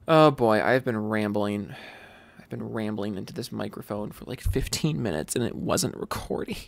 Oh boy, I've been rambling. I've been rambling into this microphone for like 15 minutes and it wasn't recording.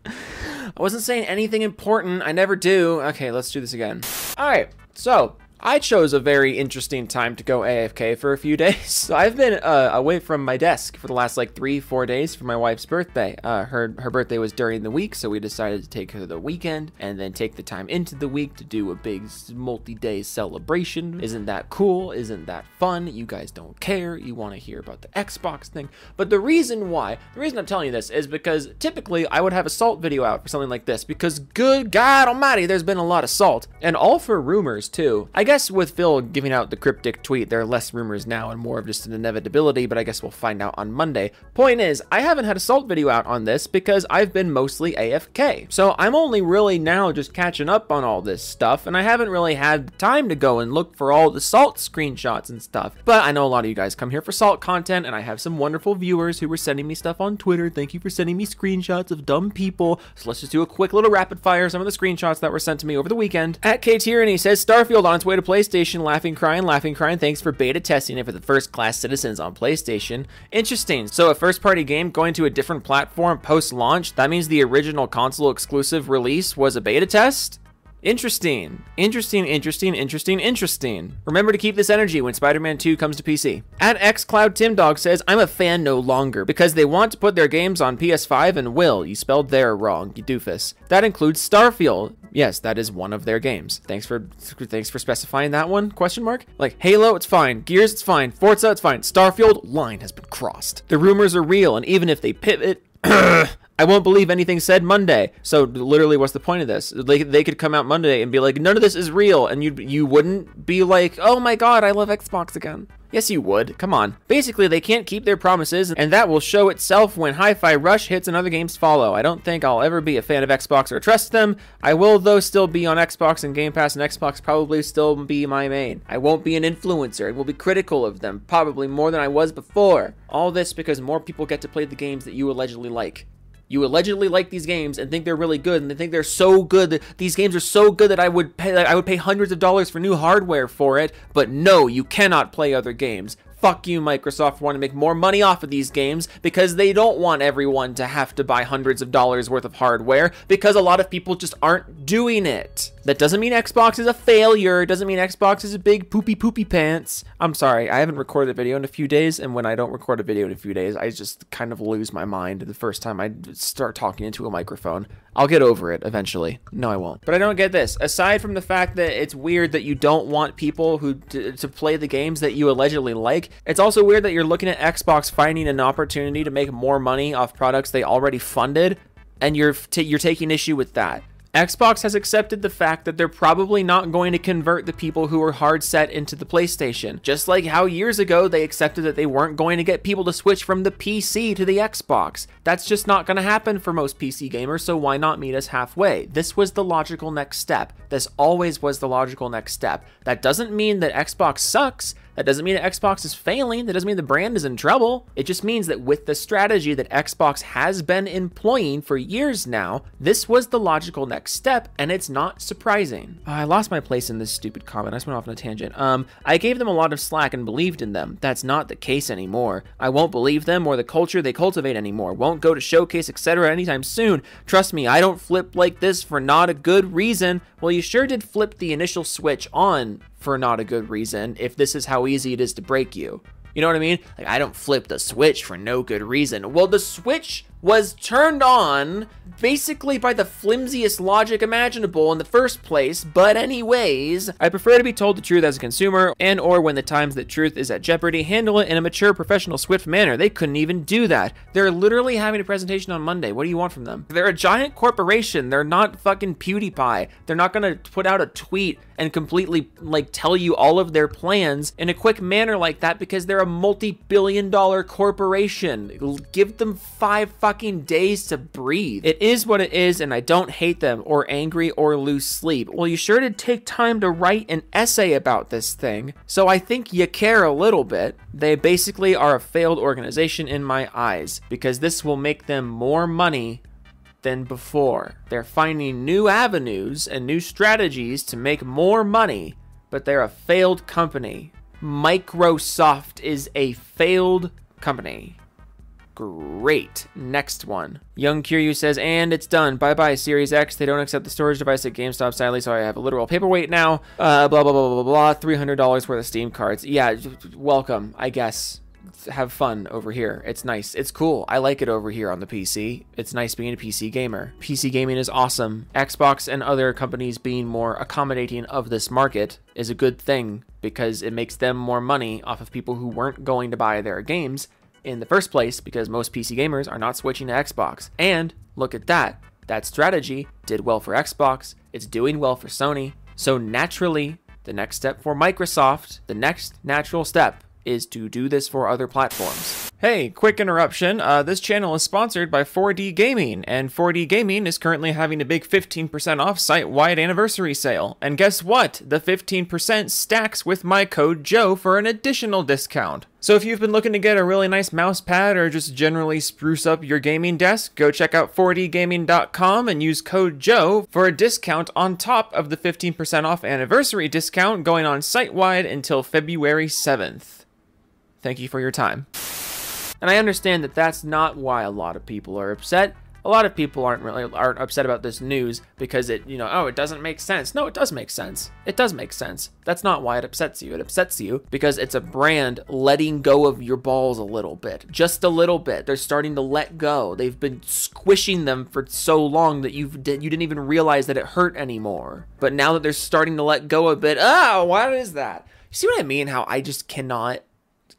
I wasn't saying anything important. I never do. Okay, let's do this again. All right, so I chose a very interesting time to go AFK for a few days. So I've been away from my desk for the last like 3-4 days for my wife's birthday. Her birthday was during the week, so we decided to take her the weekend and then take the time into the week to do a big multi-day celebration. Isn't that cool? Isn't that fun? You guys don't care. You want to hear about the Xbox thing. But the reason I'm telling you this is because typically I would have a Salt video out for something like this because good God almighty, there's been a lot of Salt. And all for rumors too. I guess with Phil giving out the cryptic tweet, there are less rumors now and more of just an inevitability, but I guess we'll find out on Monday. Point is, I haven't had a Salt video out on this because I've been mostly AFK. So I'm only really now just catching up on all this stuff, and I haven't really had time to go and look for all the Salt screenshots and stuff. But I know a lot of you guys come here for Salt content, and I have some wonderful viewers who were sending me stuff on Twitter. Thank you for sending me screenshots of dumb people. So let's just do a quick little rapid fire, some of the screenshots that were sent to me over the weekend. At K Tyranny says, Starfield on its way to PlayStation, laughing, crying, thanks for beta testing it for the first class citizens on PlayStation. Interesting. So a first party game going to a different platform post launch, that means the original console exclusive release was a beta test? Interesting. Remember to keep this energy when Spider-Man 2 comes to PC. At xCloud Timdog says, I'm a fan no longer because they want to put their games on PS5 and will. You spelled there wrong, you doofus. That includes Starfield. Yes, that is one of their games. Thanks for specifying that one, question mark? Like Halo, it's fine. Gears, it's fine. Forza, it's fine. Starfield, line has been crossed. The rumors are real, and even if they pivot, I won't believe anything said Monday. So literally, what's the point of this? They could come out Monday and be like, none of this is real. And you wouldn't be like, oh my God, I love Xbox again. Yes, you would. Come on. Basically, they can't keep their promises, and that will show itself when Hi-Fi Rush hits and other games follow. I don't think I'll ever be a fan of Xbox or trust them. I will, though, still be on Xbox and Game Pass, and Xbox probably still be my main. I won't be an influencer. I will be critical of them, probably more than I was before. All this because more people get to play the games that you allegedly like. You allegedly like these games and think they're really good, and they think they're so good that these games are so good that I would pay hundreds of dollars for new hardware for it. But no, you cannot play other games. Fuck you, Microsoft, for wanting to make more money off of these games because they don't want everyone to have to buy hundreds of dollars worth of hardware because a lot of people just aren't doing it. That doesn't mean Xbox is a failure. It doesn't mean Xbox is a big poopy pants. I'm sorry, I haven't recorded a video in a few days, and when I don't record a video in a few days, I just kind of lose my mind the first time I start talking into a microphone. I'll get over it eventually. No, I won't. But I don't get this. Aside from the fact that it's weird that you don't want people to play the games that you allegedly like, it's also weird that you're looking at Xbox finding an opportunity to make more money off products they already funded, and you're taking issue with that. Xbox has accepted the fact that they're probably not going to convert the people who are hard set into the PlayStation. Just like how years ago they accepted that they weren't going to get people to switch from the PC to the Xbox. That's just not going to happen for most PC gamers, so why not meet us halfway? This was the logical next step. This always was the logical next step. That doesn't mean that Xbox sucks. That doesn't mean that Xbox is failing. That doesn't mean the brand is in trouble. It just means that with the strategy that Xbox has been employing for years now, this was the logical next step, and it's not surprising. I lost my place in this stupid comment. I just went off on a tangent. I gave them a lot of slack and believed in them. That's not the case anymore. I won't believe them or the culture they cultivate anymore. Won't go to Showcase, etc. anytime soon. Trust me, I don't flip like this for not a good reason. Well, you sure did flip the initial switch on for not a good reason if this is how easy it is to break you. You know what I mean? Like, I don't flip the switch for no good reason. Well, the switch was turned on basically by the flimsiest logic imaginable in the first place, but anyways, I prefer to be told the truth as a consumer, and or when the times that truth is at jeopardy, handle it in a mature, professional, swift manner. They couldn't even do that. They're literally having a presentation on Monday. What do you want from them? They're a giant corporation. They're not fucking PewDiePie. They're not gonna put out a tweet and completely, like, tell you all of their plans in a quick manner like that because they're a multi-billion-dollar corporation. Give them 5 fucking days to breathe. It is what it is, and I don't hate them or angry or lose sleep. Well, you sure did take time to write an essay about this thing, so I think you care a little bit. They basically are a failed organization in my eyes because this will make them more money than before. They're finding new avenues and new strategies to make more money, but they're a failed company. Microsoft is a failed company. Great. Next one. Young Kiryu says, and it's done. Bye-bye, Series X. They don't accept the storage device at GameStop, sadly, so I have a literal paperweight now. Blah, blah, blah, blah, blah, blah. $300 worth of Steam cards. Yeah, welcome, I guess. Have fun over here. It's nice. It's cool. I like it over here on the PC. It's nice being a PC gamer. PC gaming is awesome. Xbox and other companies being more accommodating of this market is a good thing because it makes them more money off of people who weren't going to buy their games in the first place because most PC gamers are not switching to Xbox. And look at that. That strategy did well for Xbox. It's doing well for Sony. So naturally, the next step for Microsoft, the next natural step is to do this for other platforms. Hey, quick interruption. This channel is sponsored by 4D Gaming, and 4D Gaming is currently having a big 15% off site-wide anniversary sale. And guess what? The 15% stacks with my code Joe for an additional discount. So if you've been looking to get a really nice mouse pad or just generally spruce up your gaming desk, go check out 4dgaming.com and use code Joe for a discount on top of the 15% off anniversary discount going on site-wide until February 7th. Thank you for your time. And I understand that that's not why a lot of people are upset. A lot of people aren't upset about this news because it doesn't make sense. No, it does make sense. It does make sense. That's not why it upsets you. It upsets you because it's a brand letting go of your balls a little bit. Just a little bit. They're starting to let go. They've been squishing them for so long that you didn't even realize that it hurt anymore. But now that they're starting to let go a bit, what is that? You see what I mean? How I just cannot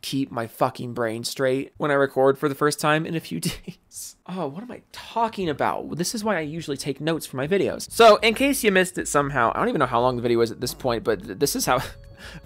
keep my fucking brain straight when I record for the first time in a few days. Oh, what am I talking about? This is why I usually take notes for my videos. So in case you missed it somehow, I don't even know how long the video is at this point, but this is how,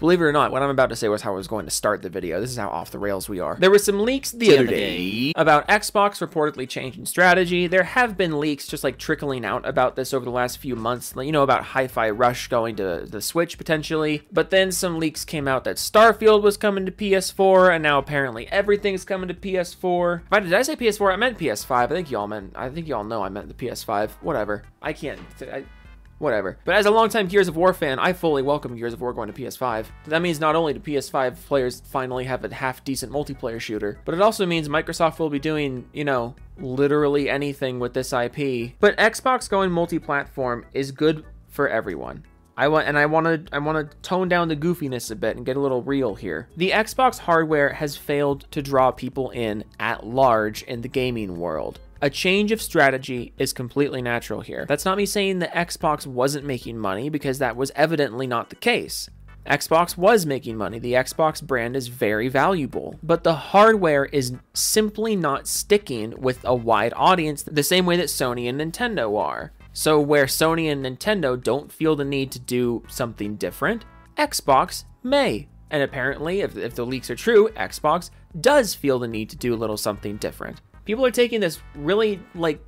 believe it or not, what I'm about to say was how I was going to start the video. This is how off the rails we are. There were some leaks the other day about Xbox reportedly changing strategy. There have been leaks just like trickling out about this over the last few months, about Hi-Fi Rush going to the Switch potentially. But then some leaks came out that Starfield was coming to PS4, and now apparently everything's coming to PS4. Did I say PS4? I meant PS5. I think y'all know I meant the PS5. Whatever. Whatever. But as a longtime Gears of War fan, I fully welcome Gears of War going to PS5. That means not only do PS5 players finally have a half-decent multiplayer shooter, but it also means Microsoft will be doing, literally anything with this IP. But Xbox going multi-platform is good for everyone. I want to tone down the goofiness a bit and get a little real here. The Xbox hardware has failed to draw people in at large in the gaming world. A change of strategy is completely natural here. That's not me saying that Xbox wasn't making money, because that was evidently not the case. Xbox was making money. The Xbox brand is very valuable, but the hardware is simply not sticking with a wide audience the same way that Sony and Nintendo are. So where Sony and Nintendo don't feel the need to do something different, Xbox may. And apparently, if the leaks are true, Xbox does feel the need to do a little something different. People are taking this really,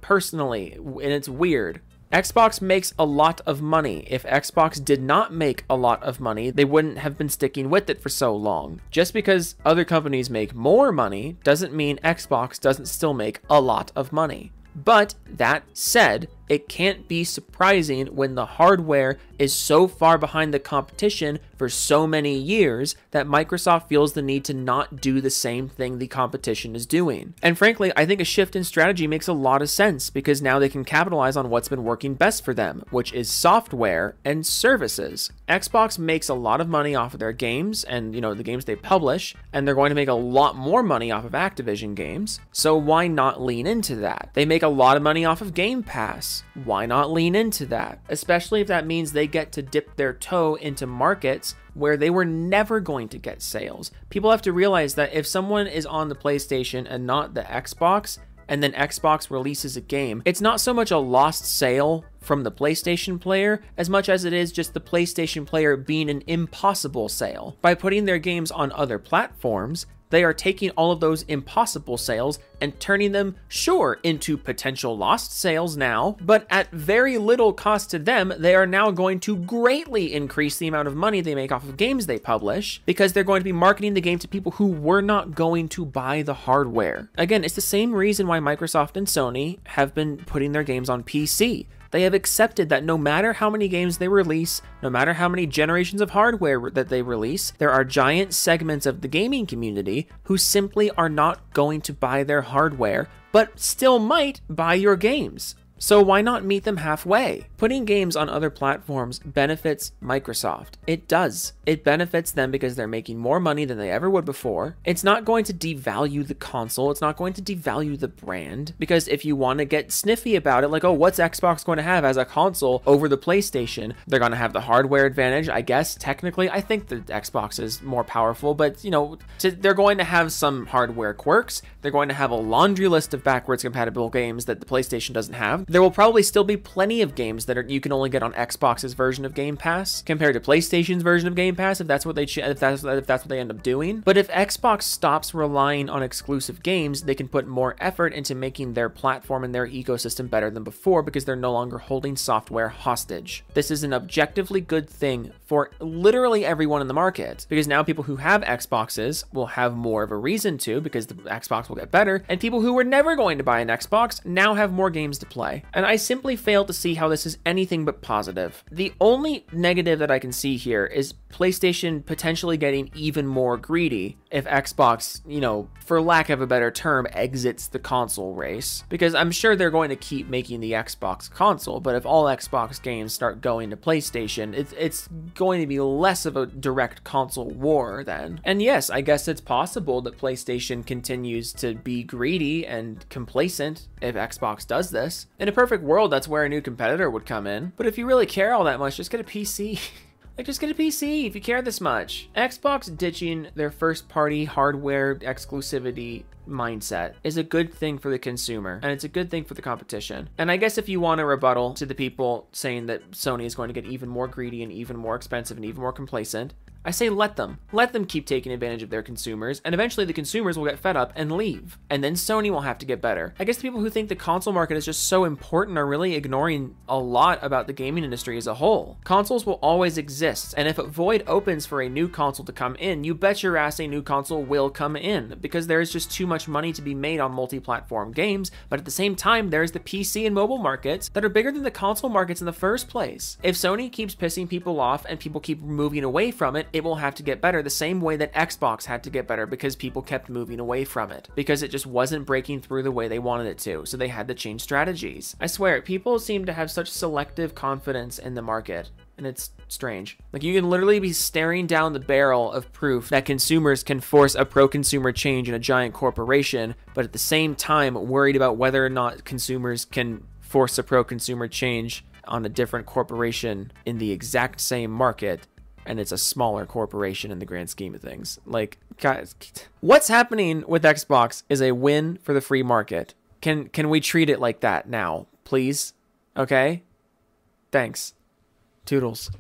personally, and it's weird. Xbox makes a lot of money. If Xbox did not make a lot of money, they wouldn't have been sticking with it for so long. Just because other companies make more money doesn't mean Xbox doesn't still make a lot of money. But that said, it can't be surprising when the hardware is so far behind the competition for so many years that Microsoft feels the need to not do the same thing the competition is doing. And frankly, I think a shift in strategy makes a lot of sense, because now they can capitalize on what's been working best for them, which is software and services. Xbox makes a lot of money off of their games and, the games they publish, and they're going to make a lot more money off of Activision games. So why not lean into that? They make a lot of money off of Game Pass. Why not lean into that? Especially if that means they get to dip their toe into markets where they were never going to get sales. People have to realize that if someone is on the PlayStation and not the Xbox, and then Xbox releases a game, it's not so much a lost sale from the PlayStation player as much as it is just the PlayStation player being an impossible sale. By putting their games on other platforms, they are taking all of those impossible sales and turning them, sure, into potential lost sales now, but at very little cost to them, they are now going to greatly increase the amount of money they make off of games they publish, because they're going to be marketing the game to people who were not going to buy the hardware. Again, it's the same reason why Microsoft and Sony have been putting their games on PC. They have accepted that no matter how many games they release, no matter how many generations of hardware that they release, there are giant segments of the gaming community who simply are not going to buy their hardware, but still might buy your games. So why not meet them halfway? Putting games on other platforms benefits Microsoft. It does. It benefits them because they're making more money than they ever would before. It's not going to devalue the console. It's not going to devalue the brand, because if you want to get sniffy about it, like, oh, what's Xbox going to have as a console over the PlayStation? They're going to have the hardware advantage, I guess. Technically, I think the Xbox is more powerful, but you know, they're going to have some hardware quirks. They're going to have a laundry list of backwards compatible games that the PlayStation doesn't have. There will probably still be plenty of games that you can only get on Xbox's version of Game Pass compared to PlayStation's version of Game Pass, if that's what they end up doing. But if Xbox stops relying on exclusive games, they can put more effort into making their platform and their ecosystem better than before, because they're no longer holding software hostage. This is an objectively good thing for literally everyone in the market, because now people who have Xboxes will have more of a reason to, because the Xbox will get better, and people who were never going to buy an Xbox now have more games to play. And I simply fail to see how this is anything but positive. The only negative that I can see here is PlayStation potentially getting even more greedy if Xbox, you know, for lack of a better term, exits the console race. Because I'm sure they're going to keep making the Xbox console, but if all Xbox games start going to PlayStation, it's going to be less of a direct console war then. And yes, I guess it's possible that PlayStation continues to be greedy and complacent if Xbox does this. In a perfect world, that's where a new competitor would come in. But if you really care all that much, just get a PC. Like, just get a PC if you care this much. Xbox ditching their first-party hardware exclusivity mindset is a good thing for the consumer, and it's a good thing for the competition. And I guess if you want a rebuttal to the people saying that Sony is going to get even more greedy and even more expensive and even more complacent, I say let them keep taking advantage of their consumers, and eventually the consumers will get fed up and leave, and then Sony will have to get better. I guess the people who think the console market is just so important are really ignoring a lot about the gaming industry as a whole. Consoles will always exist, and if a void opens for a new console to come in, you bet your ass a new console will come in, because there is just too much money to be made on multi-platform games. But at the same time, there's the PC and mobile markets that are bigger than the console markets in the first place. If Sony keeps pissing people off and people keep moving away from it, it will have to get better the same way that Xbox had to get better, because people kept moving away from it, because it just wasn't breaking through the way they wanted it to, so they had to change strategies. I swear, people seem to have such selective confidence in the market, and it's strange. Like, you can literally be staring down the barrel of proof that consumers can force a pro-consumer change in a giant corporation, but at the same time worried about whether or not consumers can force a pro-consumer change on a different corporation in the exact same market, and it's a smaller corporation in the grand scheme of things. Like, guys, what's happening with Xbox is a win for the free market. Can we treat it like that now, please? Okay? Thanks. Toodles.